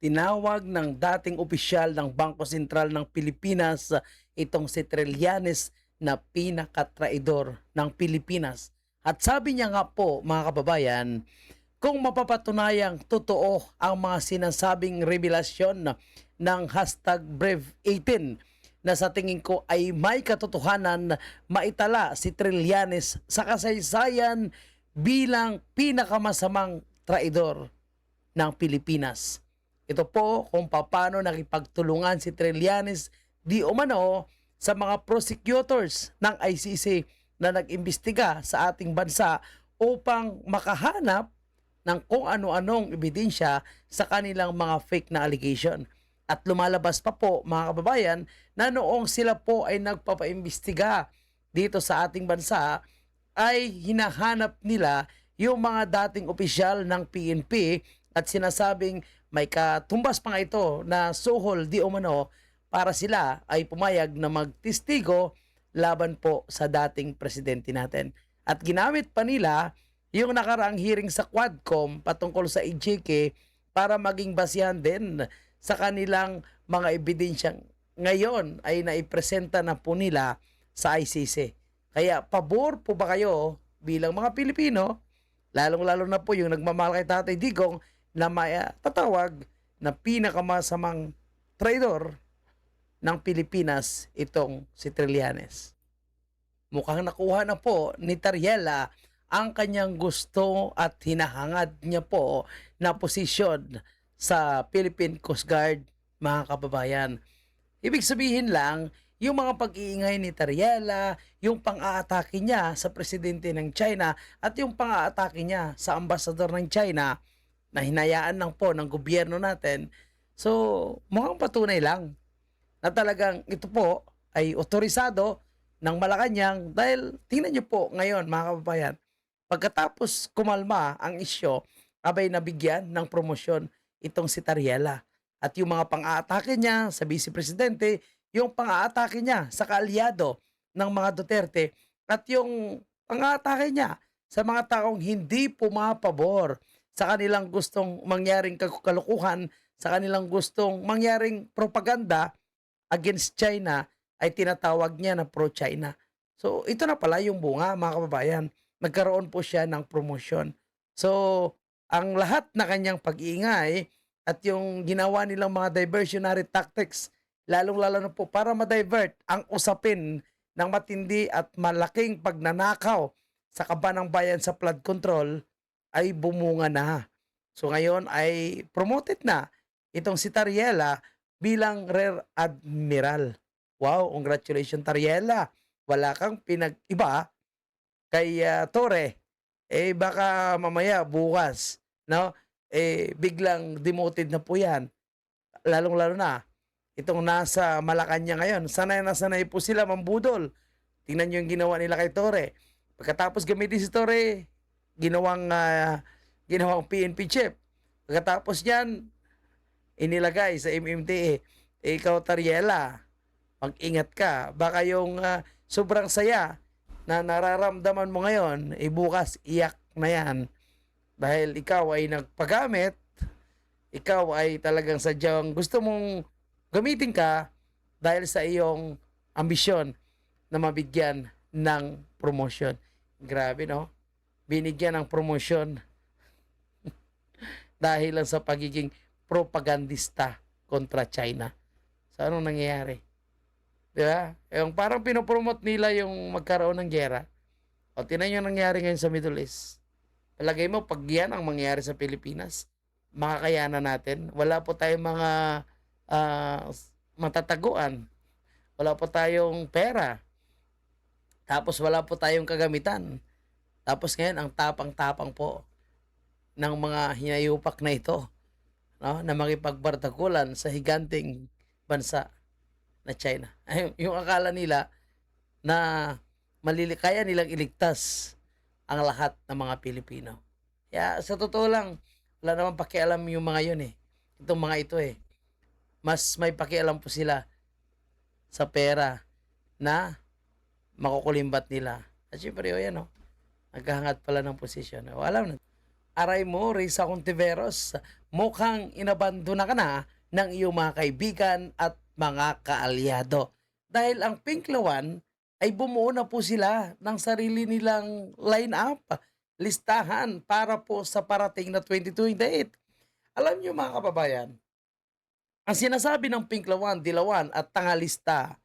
Tinawag ng dating opisyal ng Bangko Sentral ng Pilipinas itong si Trillanes na pinakatraidor ng Pilipinas. At sabi niya nga po, mga kababayan, kung mapapatunayang totoo ang mga sinasabing revelasyon ng hashtag Brave18 na sa tingin ko ay may katotohanan, maitala si Trillanes sa kasaysayan bilang pinakamasamang traidor ng Pilipinas. Ito po kung paano nakipagtulungan si Trillanes di umano sa mga prosecutors ng ICC na nag-imbestiga sa ating bansa upang makahanap ng kung ano-anong ebidensya sa kanilang mga fake na allegation. At lumalabas pa po, mga kababayan, na noong sila po ay nagpapaimbestiga dito sa ating bansa ay hinahanap nila yung mga dating opisyal ng PNP at sinasabing may katumbas pa nga ito na suhol di umano para sila ay pumayag na magtistigo laban po sa dating presidente natin. At ginamit pa nila yung nakaraang hearing sa Quadcom patungkol sa EJK para maging basihan din sa kanilang mga ebidensyang ngayon ay naipresenta na po nila sa ICC. Kaya pabor po ba kayo bilang mga Pilipino, lalong-lalo na po yung nagmamahal kay Tatay Digong na tatawag na pinakamasamang traidor ng Pilipinas itong si Trillanes? Mukhang nakuha na po ni Tariela ang kanyang gusto at hinahangad niya po na posisyon sa Philippine Coast Guard, mga kababayan. Ibig sabihin lang, yung mga pag-iingay ni Tariela, yung pang-aatake niya sa presidente ng China at yung pang-aatake niya sa ambasador ng China na hinayaan lang po ng gobyerno natin. So, mukhang patunay lang na talagang ito po ay otorisado ng Malacanang dahil tingnan niyo po ngayon, mga kababayan, pagkatapos kumalma ang isyo, abay nabigyan ng promosyon itong si Tariela. At yung mga pang-aatake niya sa vice presidente, yung pang-aatake niya sa kaalyado ng mga Duterte, at yung pang-aatake niya sa mga taong hindi pumapabor sa kanilang gustong mangyaring kalukuhan, sa kanilang gustong mangyaring propaganda against China, ay tinatawag niya na pro-China. So, ito na pala yung bunga, mga kababayan. Nagkaroon po siya ng promosyon. So, ang lahat na kanyang pag-iingay at yung ginawa nilang mga diversionary tactics, lalong-lalo na po para ma-divert ang usapin ng matindi at malaking pagnanakaw sa kaban ng bayan sa flood control, ay bumunga na. So ngayon ay promoted na itong si Tariela bilang Rear Admiral. Wow, congratulations Tariela. Wala kang pinag-iba kay Torre. Eh baka mamaya bukas, no? Eh biglang demoted na po 'yan. Lalong-lalo na itong nasa Malacanang ngayon. Sanay na sanay po sila mambudol. Tingnan niyo yung ginawa nila kay Torre. Pagkatapos gamitin si Torre, ginawang PNP chief. Pagkatapos niyan, inilagay sa MMDA. Eh, ikaw, Tariela, mag-ingat ka. Baka yung sobrang saya na nararamdaman mo ngayon, eh bukas iyak na yan. Dahil ikaw ay nagpagamit, ikaw ay talagang sadyang gusto mong gamitin ka dahil sa iyong ambisyon na mabigyan ng promotion. Grabe, no? Binigyan ng promotion dahil lang sa pagiging propagandista kontra China. So, anong nangyayari? Di ba? Yung parang pinopromote nila yung magkaroon ng gera. O, tinan yung nangyari ngayon sa Middle East. Palagay mo, pag yan ang mangyayari sa Pilipinas, makakayanan natin. Wala po tayong mga ah, matataguan. Wala po tayong pera. Tapos wala po tayong kagamitan. Tapos ngayon, ang tapang-tapang po ng mga hinayupak na ito, no, na makipagbardagulan sa higanting bansa na China. Ay, yung akala nila na kaya nilang iligtas ang lahat ng mga Pilipino. Kaya sa totoo lang, wala naman pakialam yung mga yun eh. Itong mga ito eh. Mas may pakialam po sila sa pera na makukulimbat nila. At syempre, o yan o, naghahangat pala ng posisyon. O, alam na. Aray mo, Risa Contiveros, mukhang inabandona ka na ng iyong mga kaibigan at mga kaalyado. Dahil ang Pinklawan ay bumuo na po sila ng sarili nilang line-up, listahan para po sa parating na 2028. Alam niyo mga kababayan, ang sinasabi ng Pinklawan, Dilawan at Tangalista,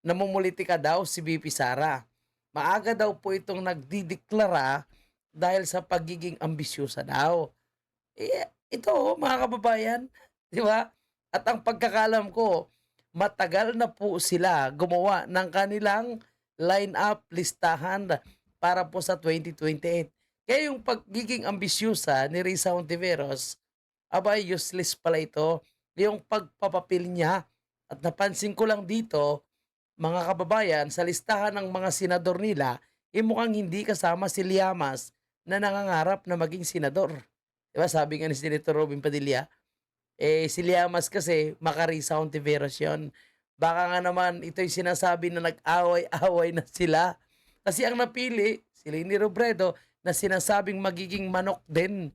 namumulitika daw si BP Sara. Maaga daw po itong nagdideklara dahil sa pagiging ambisyosa daw. Ito mga kababayan, 'di ba? At ang pagkakaalam ko, matagal na po sila gumawa ng kanilang line-up listahan para po sa 2028. Kaya yung pagiging ambisyosa ni Risa Hontiveros, abay useless pala ito. Yung pagpapapil niya at napansin ko lang dito, mga kababayan, sa listahan ng mga senador nila, mukhang hindi kasama si Llamas na nangangarap na maging senador. 'Di ba sabi nga ni Senator Robin Padilla, si Llamas kasi Macarisa Hontiveros yun. Baka nga naman ito'y sinasabi na nag-away-away na sila. Kasi ang napili, si Leni Robredo, na sinasabing magiging manok din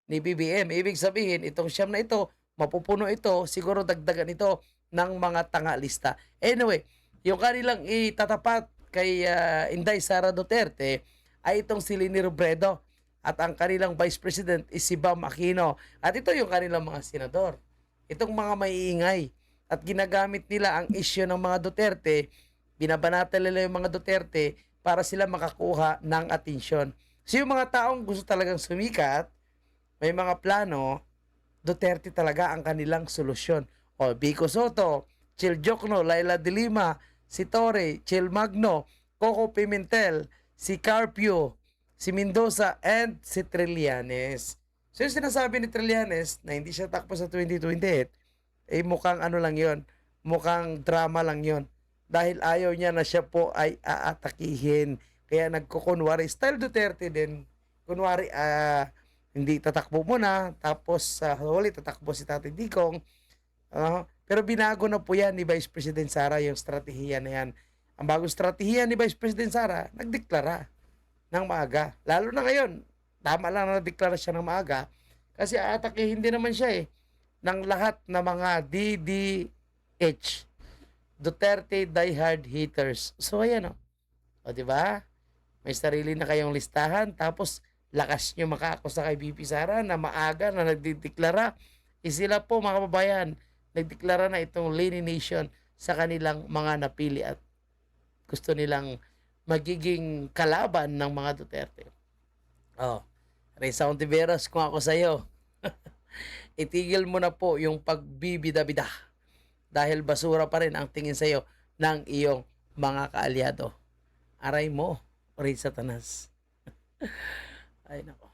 ni BBM. Ibig sabihin, itong siyam na ito, mapupuno ito, siguro dagdagan ito ng mga tanga-lista. Anyway, yung kanilang itatapat kay Inday Sara Duterte ay itong si Leni Robredo at ang kanilang Vice President is si Bam Aquino. At ito yung kanilang mga senador. Itong mga maiingay at ginagamit nila ang isyu ng mga Duterte, binabanata nila yung mga Duterte para sila makakuha ng atensyon. So yung mga taong gusto talagang sumikat, may mga plano, Duterte talaga ang kanilang solusyon. O Vico Soto, Chil Jokno, Laila de Lima, si Torre, Chil Magno, Coco Pimentel, si Carpio, si Mendoza, and si Trillanes. So yung sinasabi ni Trillanes na hindi siya takbo sa 2028, mukhang ano lang yon, mukhang drama lang yon. Dahil ayaw niya na siya po ay aatakihin. Kaya nagkukunwari, style Duterte din, kunwari, hindi tatakbo muna, tapos sa huli tatakbo si Tatay Digong. Pero binago na po yan ni Vice President Sara yung strategiya na yan. Ang bagong strategiya ni Vice President Sara, nagdeklara ng maaga. Lalo na ngayon, tama lang na nagdeklara siya ng maaga kasi aatake hindi naman siya ng lahat ng mga DDH, Duterte diehard haters. So ayan o, di ba? May sarili na kayong listahan tapos lakas nyo makaakusa kay BP Sara na maaga na nagdideklara. Sila po mga kababayan, nagdeklara na itong Leni Nation sa kanilang mga napili at gusto nilang magiging kalaban ng mga Duterte. Oh, Risa Hontiveros, kung ako sa'yo, itigil mo na po yung pagbibida-bida dahil basura pa rin ang tingin sa'yo ng iyong mga kaalyado. Aray mo, Risa Tanas. Ay nako.